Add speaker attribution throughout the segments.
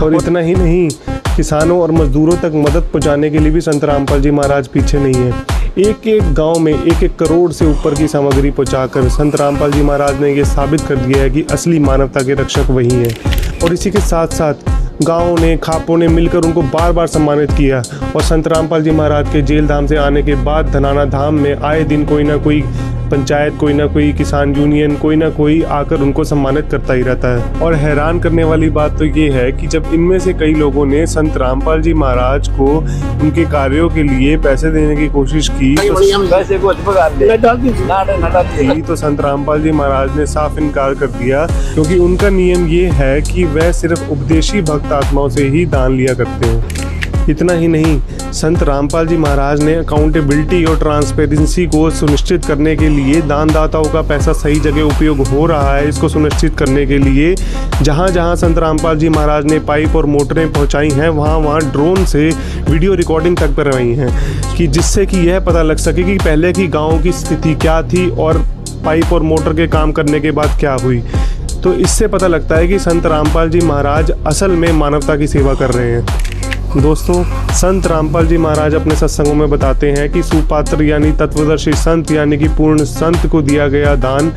Speaker 1: और इतना ही नहीं, किसानों और मजदूरों तक मदद पहुंचाने के लिए भी संत रामपाल जी महाराज पीछे नहीं है। एक एक गांव में 1-1 करोड़ से ऊपर की सामग्री पहुंचाकर संत रामपाल जी महाराज ने ये साबित कर दिया है कि असली मानवता के रक्षक वही हैं। और इसी के साथ साथ गाँवों ने, खापों ने मिलकर उनको बार बार सम्मानित किया। और संत रामपाल जी महाराज के जेल धाम से आने के बाद धनाना धाम में आए दिन कोई ना कोई पंचायत, कोई ना कोई किसान यूनियन, कोई ना कोई आकर उनको सम्मानित करता ही रहता है। और हैरान करने वाली बात तो ये है कि जब इनमें से कई लोगों ने संत रामपाल जी महाराज को उनके कार्यों के लिए पैसे देने की कोशिश की तो संत रामपाल जी महाराज ने साफ इनकार कर दिया, क्योंकि उनका नियम ये है कि वह सिर्फ उपदेशी भक्त आत्माओं से ही दान लिया करते हैं। इतना ही नहीं, संत रामपाल जी महाराज ने अकाउंटेबिलिटी और ट्रांसपेरेंसी को सुनिश्चित करने के लिए, दानदाताओं का पैसा सही जगह उपयोग हो रहा है इसको सुनिश्चित करने के लिए, जहां जहां संत रामपाल जी महाराज ने पाइप और मोटरें पहुंचाई हैं वहां वहां ड्रोन से वीडियो रिकॉर्डिंग तक करवाई हैं, कि जिससे कि यह पता लग सके कि पहले की गाँव की स्थिति क्या थी और पाइप और मोटर के काम करने के बाद क्या हुई। तो इससे पता लगता है कि संत रामपाल जी महाराज असल में मानवता की सेवा कर रहे हैं। दोस्तों, संत रामपाल जी महाराज अपने सत्संगों में बताते हैं कि सुपात्र यानी तत्वदर्शी संत यानी कि पूर्ण संत को दिया गया दान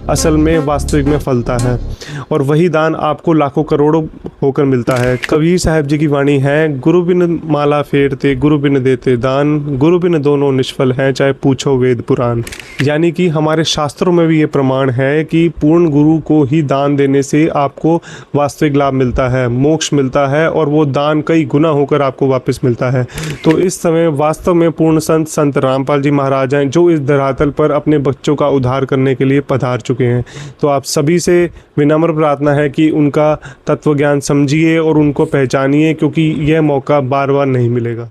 Speaker 1: असल में वास्तविक में फलता है, और वही दान आपको लाखों करोड़ों होकर मिलता है। कबीर साहब जी की वाणी है, गुरु बिन माला फेरते, गुरु बिन देते दान, गुरु बिन दोनों निष्फल हैं, चाहे पूछो वेद पुराण। यानी कि हमारे शास्त्रों में भी ये प्रमाण है कि पूर्ण गुरु को ही दान देने से आपको वास्तविक लाभ मिलता है, मोक्ष मिलता है, और वो दान कई गुना होकर आपको वापस मिलता है। तो इस समय वास्तव में पूर्ण संत रामपाल जी महाराज हैं, जो इस धरातल पर अपने बच्चों का उद्धार करने के लिए पधार चुके हैं। तो आप सभी से विनम्र प्रार्थना है कि उनका तत्व ज्ञान समझिए और उनको पहचानिए, क्योंकि यह मौका बार बार नहीं मिलेगा।